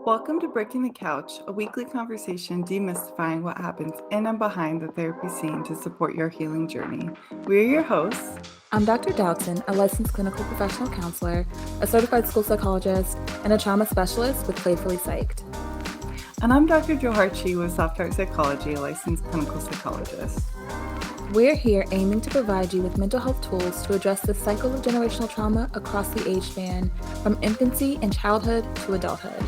Welcome to Breaking the Couch, a weekly conversation demystifying what happens in and behind the therapy scene to support your healing journey. We're your hosts. I'm Dr. Dowdson, a licensed clinical professional counselor, a certified school psychologist, and a trauma specialist with Playfully Psyched. And I'm Dr. Jo Harchi with Soft Art Psychology, a licensed clinical psychologist. We're here aiming to provide you with mental health tools to address the cycle of generational trauma across the age span, from infancy and childhood to adulthood.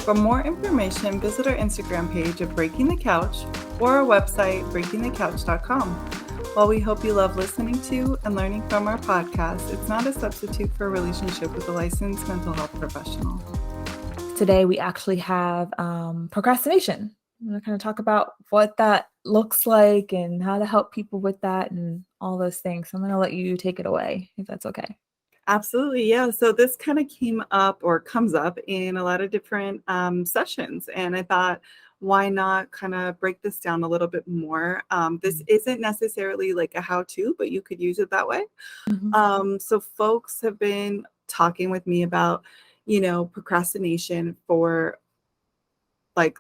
For more information, visit our Instagram page at Breaking the Couch or our website, breakingthecouch.com. While we hope you love listening to and learning from our podcast, it's not a substitute for a relationship with a licensed mental health professional. Today, we actually have procrastination. I'm going to kind of talk about what that looks like and how to help people with that and all those things. So I'm going to let you take it away, if that's okay. Absolutely. Yeah. So this kind of came up or comes up in a lot of different sessions. And I thought, why not kind of break this down a little bit more? This isn't necessarily like a how-to, but you could use it that way. So folks have been talking with me about, procrastination for like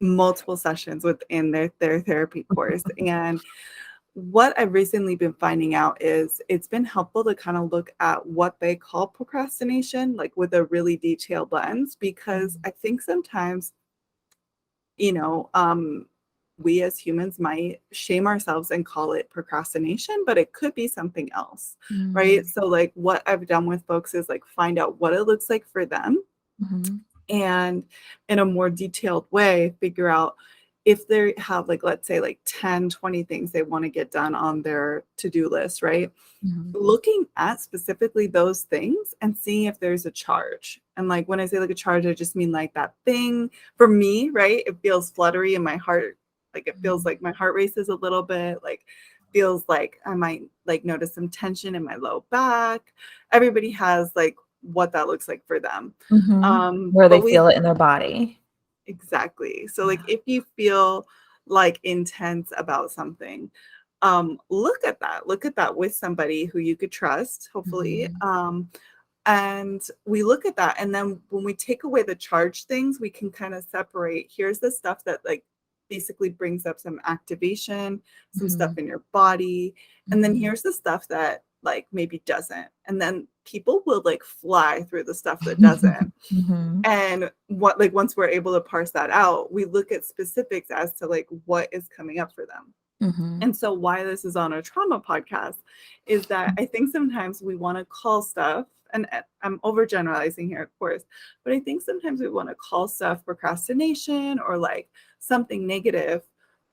multiple sessions within their therapy course. And what I've recently been finding out is it's been helpful to kind of look at what they call procrastination, like with a really detailed lens, because I think sometimes, we as humans might shame ourselves and call it procrastination, but it could be something else, right? So like what I've done with folks is like find out what it looks like for them and in a more detailed way, figure out if they have like, let's say like 10, 20 things they want to get done on their to-do list, right? Looking at specifically those things and seeing if there's a charge. And like when I say like a charge, I just mean like that thing for me, right? It feels fluttery in my heart. Like it feels like my heart races a little bit, like feels like I might like notice some tension in my low back. Everybody has like what that looks like for them. Where they feel it in their body. Exactly. So like if you feel like intense about something, look at that with somebody who you could trust, hopefully. And we look at that, and then when we take away the charged things, we can kind of separate, here's the stuff that like basically brings up some activation, some stuff in your body, and then here's the stuff that like maybe doesn't. And then people will like fly through the stuff that doesn't. And what like once we're able to parse that out, we look at specifics as to like what is coming up for them. And so why this is on a trauma podcast is that I think sometimes we want to call stuff, and I'm overgeneralizing here, of course, but I think sometimes we want to call stuff procrastination or like something negative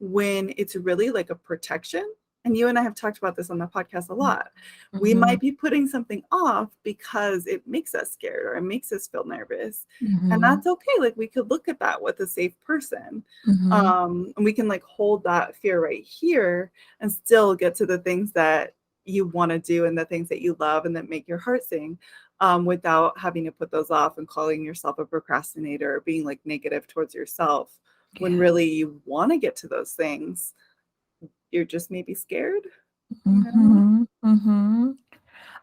when it's really like a protection. And you and I have talked about this on the podcast a lot. We might be putting something off because it makes us scared or it makes us feel nervous. And that's okay. Like we could look at that with a safe person. And we can like hold that fear right here and still get to the things that you want to do and the things that you love and that make your heart sing, without having to put those off and calling yourself a procrastinator or being like negative towards yourself when really you want to get to those things. You're just maybe scared.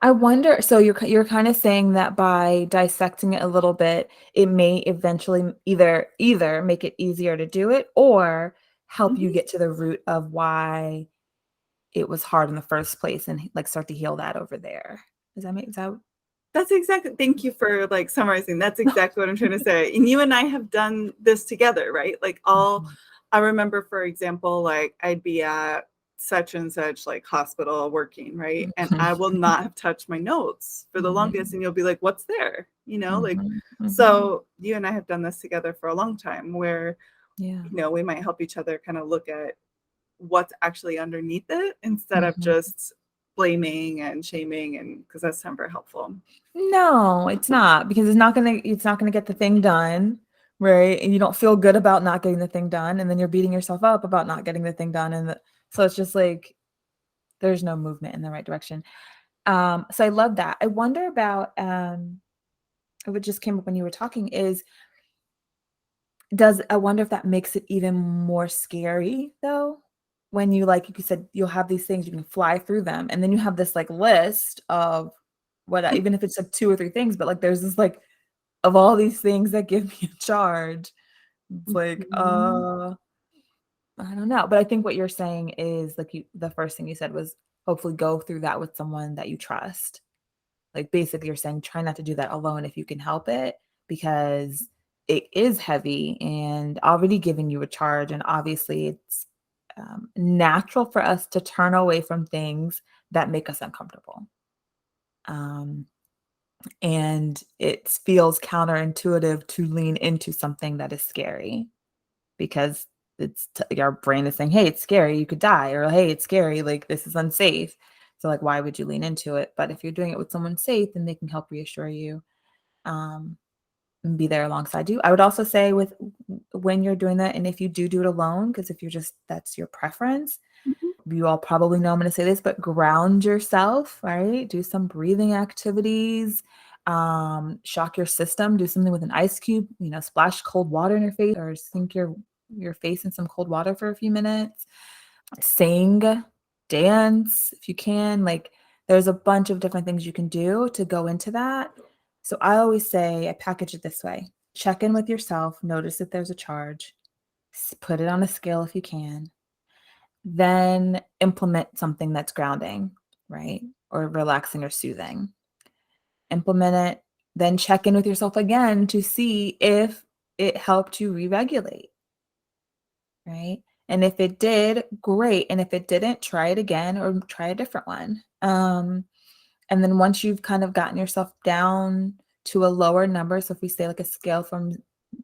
I wonder, so you're kind of saying that by dissecting it a little bit, it may eventually either make it easier to do it or help you get to the root of why it was hard in the first place and like start to heal that over there. Does that make sense? That's exactly, thank you for like summarizing. That's exactly what I'm trying to say. And you and I have done this together, right? Like I remember, for example, like I'd be at such and such like hospital working, right? And I will not have touched my notes for the longest. And you'll be like, what's there? Like, so you and I have done this together for a long time where, we might help each other kind of look at what's actually underneath it instead of just blaming and shaming, and because that's never helpful. No, it's not, because it's not gonna get the thing done, right? And you don't feel good about not getting the thing done, and then you're beating yourself up about not getting the thing done, and so it's just like there's no movement in the right direction. So I love that. I wonder about what just came up when you were talking is, I wonder if that makes it even more scary though, when you, like you said, you'll have these things, you can fly through them, and then you have this like list of what, even if it's like 2 or 3 things, but like there's this like of all these things that give me a charge, it's like, Mhm. I don't know. But I think what you're saying is like the first thing you said was hopefully go through that with someone that you trust. Like basically you're saying try not to do that alone if you can help it, because it is heavy and already giving you a charge. And obviously it's natural for us to turn away from things that make us uncomfortable. Um, and it feels counterintuitive to lean into something that is scary, because your brain is saying, hey, it's scary, you could die, or hey, it's scary, like this is unsafe. So like why would you lean into it? But if you're doing it with someone safe, then they can help reassure you, um, and be there alongside you. I would also say with when you're doing that, and if you do it alone, because if you're just that's your preference, Mhm. you all probably know I'm going to say this, but ground yourself, right? Do some breathing activities, shock your system, do something with an ice cube, splash cold water in your face or sink your face in some cold water for a few minutes. Sing, dance if you can. Like there's a bunch of different things you can do to go into that. So I always say I package it this way. Check in with yourself, notice if there's a charge, put it on a scale if you can, then implement something that's grounding, right? Or relaxing or soothing. Implement it, then check in with yourself again to see if it helped you re-regulate, right? And if it did, great. And if it didn't, try it again or try a different one. And then once you've kind of gotten yourself down to a lower number, so if we say like a scale from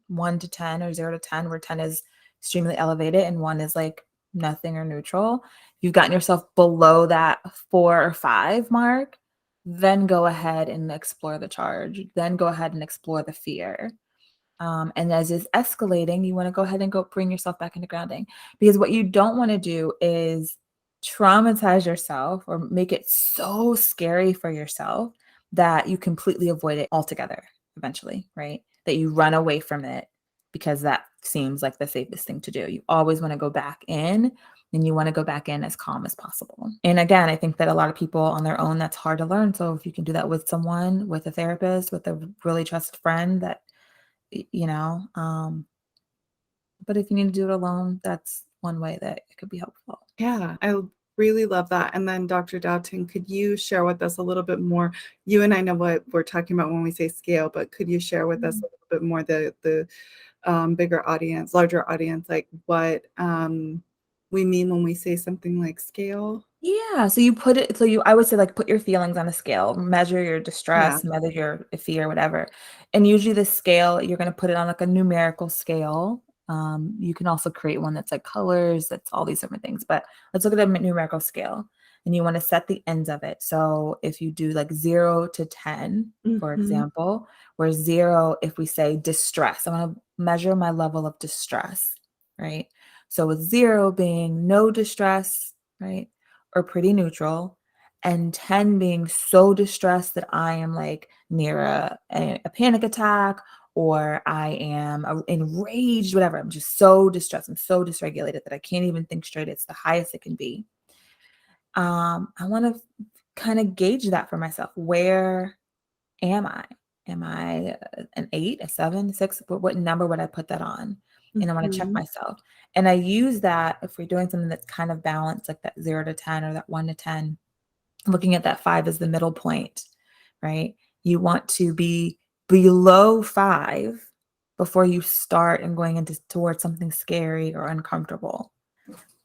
1 to 10 or 0 to 10, where 10 is extremely elevated and 1 is like nothing or neutral, you've gotten yourself below that 4 or 5 mark, then go ahead and explore the charge. Then go ahead and explore the fear. And as is escalating, you want to go ahead and go bring yourself back into grounding, because what you don't want to do is traumatize yourself or make it so scary for yourself that you completely avoid it altogether eventually, right? That you run away from it because that seems like the safest thing to do. You always want to go back in, and you want to go back in as calm as possible. And again, I think that a lot of people on their own, that's hard to learn. So if you can do that with someone, with a therapist, with a really trusted friend that you know but if you need to do it alone, that's one way that it could be helpful. Yeah, I really love that. And then Dr. Doughton, could you share with us a little bit more? You and I know what we're talking about when we say scale, but could you share with us a little bit more the bigger audience, larger audience, like what we mean when we say something like scale? Yeah, so you put it, so you, I would say like put your feelings on a scale, measure your Yeah. distress, measure your fear, whatever. And usually the scale, you're going to put it on like a numerical scale. You can also create one that's like colors, that's all these different things. But let's look at a numerical scale, and you want to set the ends of it. So if you do like 0 to 10, for Mhm. example, where 0, if we say distress, I want to measure my level of distress, right? So with 0 being no distress, right? Or pretty neutral, and 10 being so distressed that I am like near a panic attack, or I am enraged, whatever. I'm just so distressed. I'm so dysregulated that I can't even think straight. It's the highest it can be. I want to kind of gauge that for myself. Where am I? Am I an 8, a 7, 6? What number would I put that on? And I want to check Mhm. myself. And I use that if we're doing something that's kind of balanced, like that 0 to 10 or that 1 to 10, looking at that 5 as the middle point, right? You want to be below 5 before you start and going into towards something scary or uncomfortable,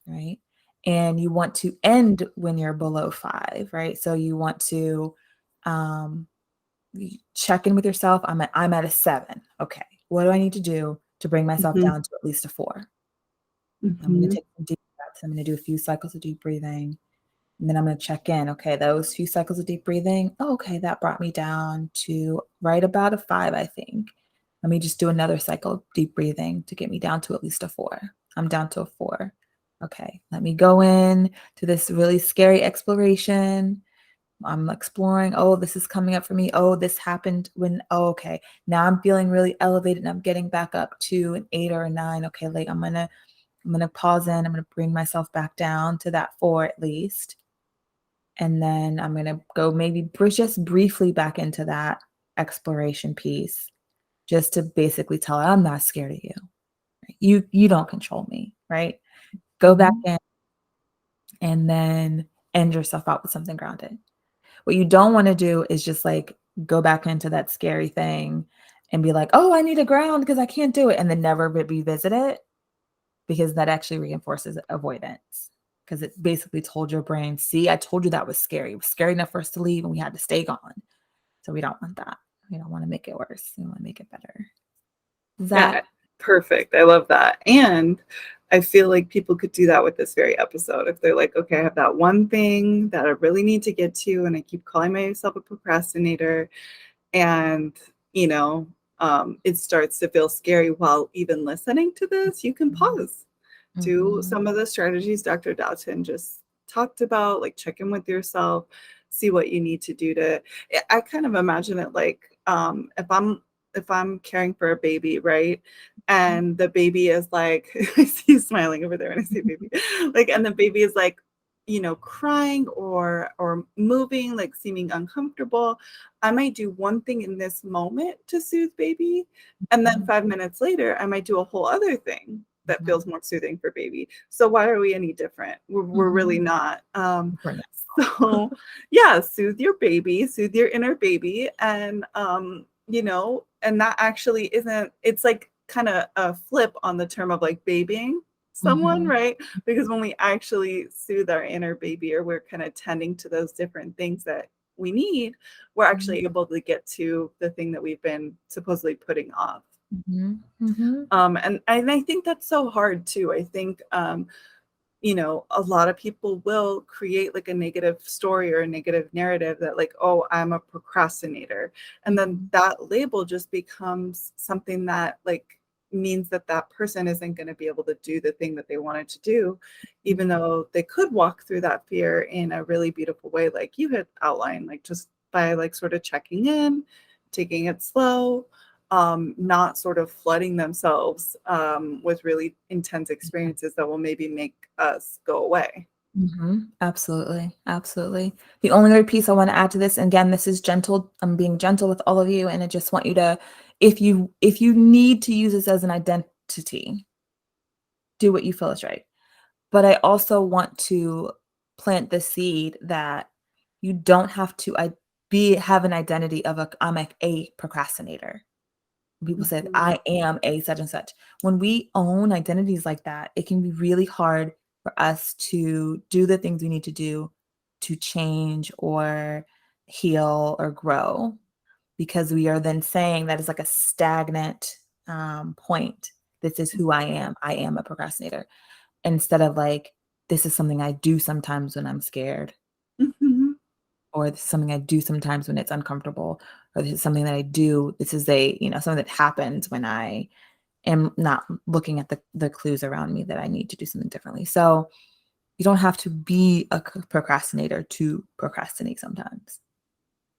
right? And you want to end when you're below 5, right? So you want to um, check in with yourself. I'm at a 7. Okay, what do I need to do to bring myself Mhm. down to at least a 4? I'm going to Mhm. take some deep breaths. I'm going to do a few cycles of deep breathing. And then I'm going to check in. Okay, those few cycles of deep breathing. Oh, okay, that brought me down to right about a 5, I think. Let me just do another cycle of deep breathing to get me down to at least a 4. I'm down to a 4. Okay, let me go in to this really scary exploration. I'm exploring. Oh, this is coming up for me. Oh, this happened when, oh, okay. Now I'm feeling really elevated and I'm getting back up to an 8 or a 9. Okay, like I'm gonna pause in. I'm gonna bring myself back down to that 4 at least. And then I'm gonna go maybe just briefly back into that exploration piece. just to basically tell her, I'm not scared of you. You don't control me, right? Go back Mhm. in and then end yourself out with something grounded. What you don't want to do is just like go back into that scary thing and be like, oh, I need a ground because I can't do it, and then never revisit it, because that actually reinforces avoidance. Because it basically told your brain, see, I told you that was scary. It was scary enough for us to leave and we had to stay gone. So we don't want that. We don't want to make it worse. We want to make it better. Is that Yeah, perfect. I love that. And I feel like people could do that with this very episode. If they're like, okay, I have that one thing that I really need to get to, and I keep calling myself a procrastinator, and you know, it starts to feel scary while even listening to this, you can pause. Do mm-hmm. some of the strategies Dr. Dalton just talked about, like check in with yourself, see what you need to do to. I kind of imagine it like if I'm caring for a baby, right? And the baby is like, I see you smiling over there when I say baby, like, and the baby is like, crying or moving, like seeming uncomfortable. I might do one thing in this moment to soothe baby, and then 5 minutes later, I might do a whole other thing that feels more soothing for baby. So why are we any different? We're really Mm-hmm. not. For now. So yeah, soothe your baby, soothe your inner baby, and and that actually isn't. It's like kind of a flip on the term of like babying someone, Mm-hmm. right? Because when we actually soothe our inner baby, or we're kind of tending to those different things that we need, we're actually able to get to the thing that we've been supposedly putting off. Mm-hmm. Mm-hmm. And I think that's so hard too. I think a lot of people will create like a negative story or a negative narrative that like, oh, I'm a procrastinator. And then that label just becomes something that like means that that person isn't going to be able to do the thing that they wanted to do, even though they could walk through that fear in a really beautiful way, like you had outlined, like just by like sort of checking in, taking it slow, not sort of flooding themselves with really intense experiences that will maybe make us go away. Mm-hmm. Absolutely. Absolutely. The only other piece I want to add to this, and again, this is gentle. I'm being gentle with all of you, and I just want you to, if you need to use this as an identity, do what you feel is right. But I also want to plant the seed that you don't have to have an identity of I'm a procrastinator. People say Mhm. I am a such and such. When we own identities like that, it can be really hard for us to do the things we need to do to change or heal or grow, because we are then saying that is like a stagnant point. This is who I am. I am a procrastinator, instead of like, this is something I do sometimes when I'm scared, Mhm. or this is something I do sometimes when it's uncomfortable, or this is something that I do. This is something that happens when I am not looking at the clues around me that I need to do something differently. So you don't have to be a procrastinator to procrastinate sometimes,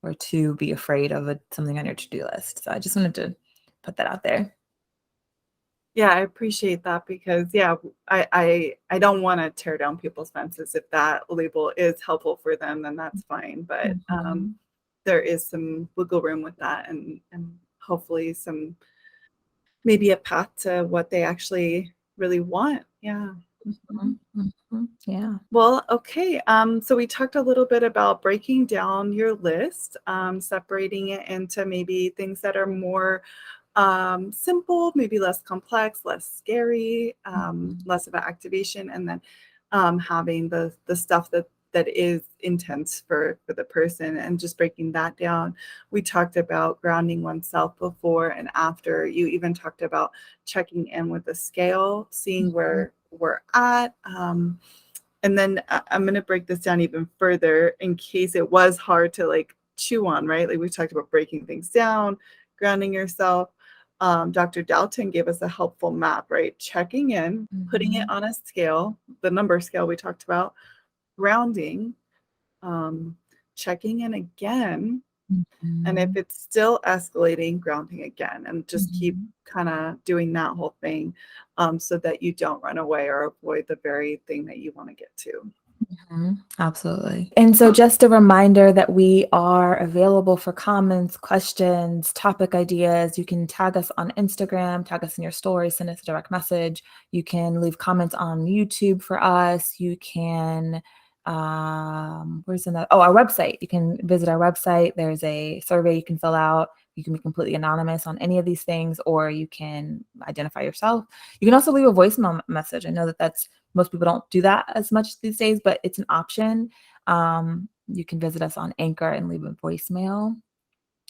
or to be afraid of something on your to-do list. So I just wanted to put that out there. Yeah, I appreciate that because yeah, I don't want to tear down people's fences. If that label is helpful for them, then that's fine. But Mhm. there is some wiggle room with that, and hopefully some maybe a path to what they actually really want. Yeah. Mhm. Mhm. Mhm. Yeah. Well, okay. So we talked a little bit about breaking down your list, separating it into maybe things that are more simple, maybe less complex, less scary, Mhm. less of an activation, and then having the stuff that is intense for the person, and just breaking that down. We talked about grounding oneself before and after. You even talked about checking in with the scale, seeing Mhm. where we're at. And then I'm going to break this down even further in case it was hard to like chew on, right? Like we talked about breaking things down, grounding yourself. Dr. Dalton gave us a helpful map, right? Checking in, putting it Mhm. on a scale, the number scale we talked about, grounding, um, checking in again. And if Mhm. it's still escalating, grounding again, and just keep Mhm. kind of doing that whole thing so that you don't run away or avoid the very thing that you want to get to. Absolutely. And so just a reminder that we are available for comments, questions, topic ideas. You can tag us on Instagram, tag us in your stories, send us a direct message. You can leave comments on YouTube for us. You can where's another? Oh, our website. You can visit our website. There's a survey you can fill out. You can be completely anonymous on any of these things, or you can identify yourself. You can also leave a voicemail message. I know that that's most people don't do that as much these days, but it's an option. You can visit us on Anchor and leave a voicemail,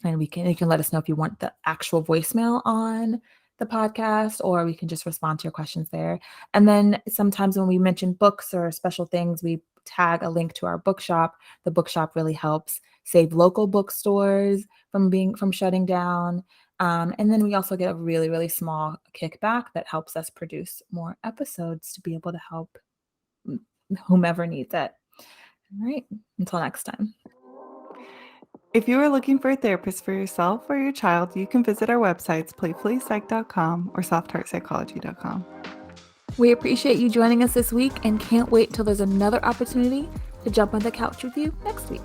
and you can let us know if you want the actual voicemail on the podcast, or we can just respond to your questions there. And then sometimes when we mention books or special things, we tag a link to our bookshop. The bookshop really helps save local bookstores from shutting down. And then we also get a really, really small kickback that helps us produce more episodes to be able to help whomever needs it. All right. Until next time. If you are looking for a therapist for yourself or your child, you can visit our websites, playfullypsych.com or softheartpsychology.com. We appreciate you joining us this week and can't wait till there's another opportunity to jump on the couch with you next week.